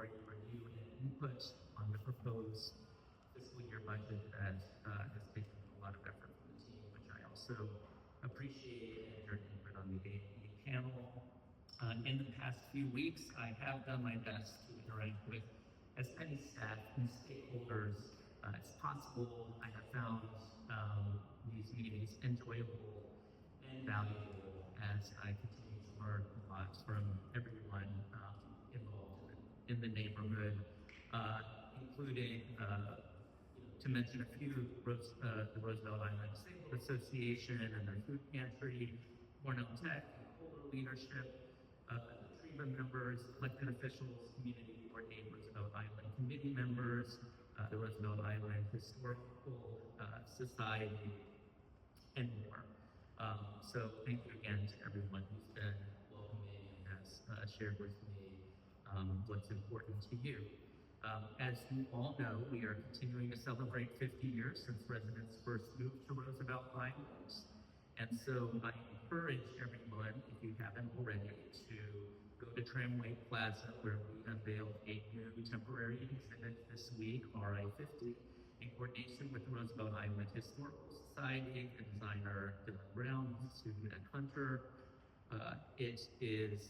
your review and input on the proposed fiscal year budget that has taken a lot of effort from the team, which I also appreciate, and your input on the AAP panel. In the past few weeks, I have done my best to interact with as many staff and stakeholders as possible. I have found these meetings enjoyable and valuable as I continue to learn a lot from everyone involved in the neighborhood, including, to mention a few, the Roosevelt Island Disabled Association and their food pantry, Cornell Tech, and Kohler leadership, the treatment members, elected officials, community board neighbors, Roosevelt Island committee members, the Roosevelt Island Historical Society, and more. So thank you again to everyone who's been welcoming and has shared with me what's important to you. As you all know, we are continuing to celebrate 50 years since residents first moved to Roosevelt Island. And so I encourage everyone, if you haven't already, to go to Tramway Plaza, where we unveiled a new temporary exhibit this week, RI-50, in coordination with the Roosevelt Island Historical Society and designer Dylan Brown, student at Hunter. It is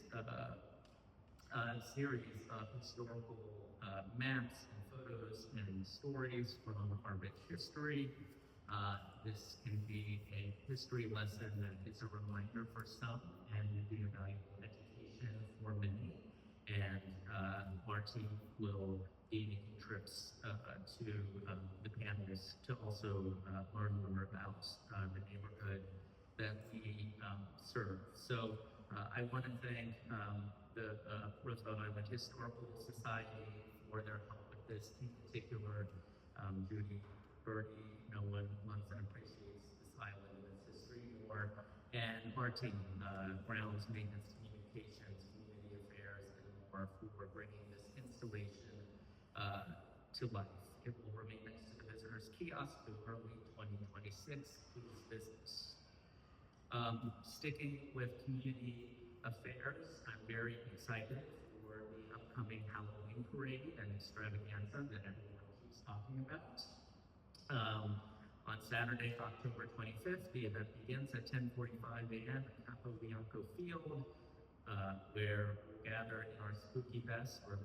a series of historical maps and photos and stories from our rich history. This can be a history lesson that is a reminder for some and will be a valuable education for many. And our team will be making trips to the panels to also learn more about the neighborhood that we serve. So I want to thank the Roosevelt Island Historical Society for their help with this, in particular Judy, Bertie. No one loves and appreciates this island and its history more. And our team, Grounds, Maintenance, Communications, Community Affairs, and more, for bringing this installation to life. It will remain next to the visitors kiosk through early 2026. Please visit. Sticking with community affairs, I'm very excited for the upcoming Halloween parade and extravaganza that everyone keeps talking about. On Saturday, October 25th, the event begins at 10:45 a.m. at Capo Bianco Field, where we'll gather in our spooky vests, or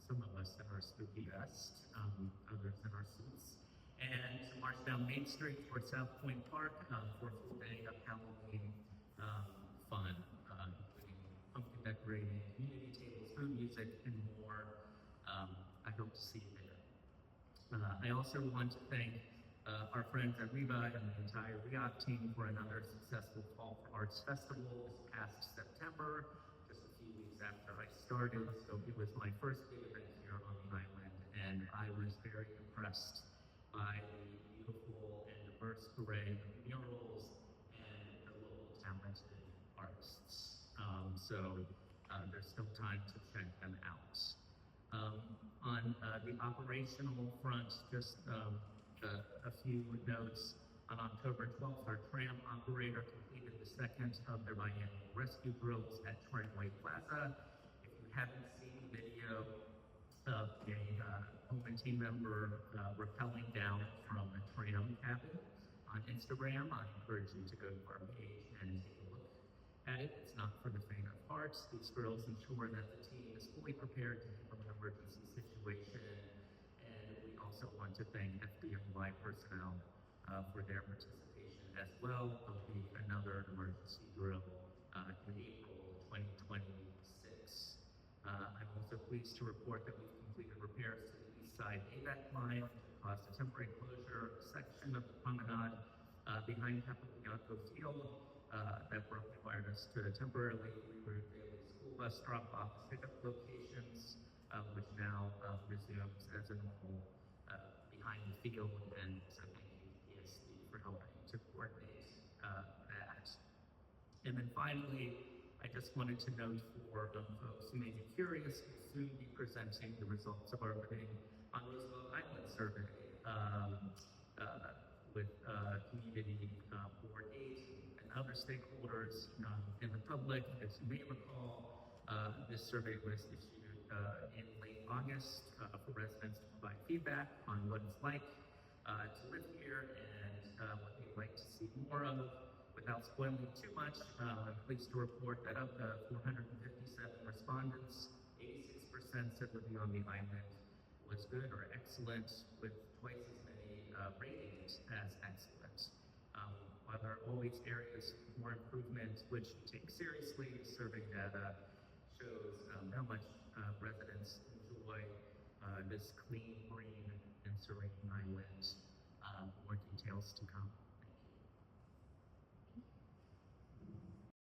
some of us in our spooky vests, others in our suits, and to march down Main Street towards South Point Park for a full day of Halloween fun, including pumpkin decorating, community tables, food, music, and more. I hope to see you there. I also want to thank our friends at RIVA and the entire RIOC team for another successful Fall for Arts Festival this past September, just a few weeks after I started. So it was my first big event here on the island, and I was very impressed by the beautiful and diverse array of murals and the local talented artists. So there's still time to check them out. On the operational front, just a few notes. On October 12th, our tram operator completed the second of their biannual rescue drills at Tramway Plaza. If you haven't seen the video of a Pullman team member rappelling down from a tram cabin on Instagram, I encourage you to go to our page and take a look at it. It's not for the faint of heart. These drills ensure that the team is fully prepared to handle an emergency situation. And we also want to thank FDNY personnel for their participation as well. There'll be another emergency drill in April 2026. I'm also pleased to report that we've completed repairs to the east side AVAC line, which caused a temporary closure of a section of the promenade behind Capo Bianco Field that required us to temporarily reroute daily school bus drop-off pickup locations, which now resumes as a normal behind the field, and so thank you to PSD for helping to coordinate that. And then finally, I just wanted to note for folks who may be curious, we'll soon be presenting the results of our Living on Roosevelt Island survey with community board aides and other stakeholders in the public. As you may recall, this survey was issued in late strongest for residents to provide feedback on what it's like to live here and what they'd like to see more of. Without spoiling too much, I'm pleased to report that of the 457 respondents, 86% said living on the island was good or excellent, with twice as many ratings as excellent. While there are always areas for improvement, which we take seriously, survey data shows how much residents enjoy this clean, green, and serene island. More details to come.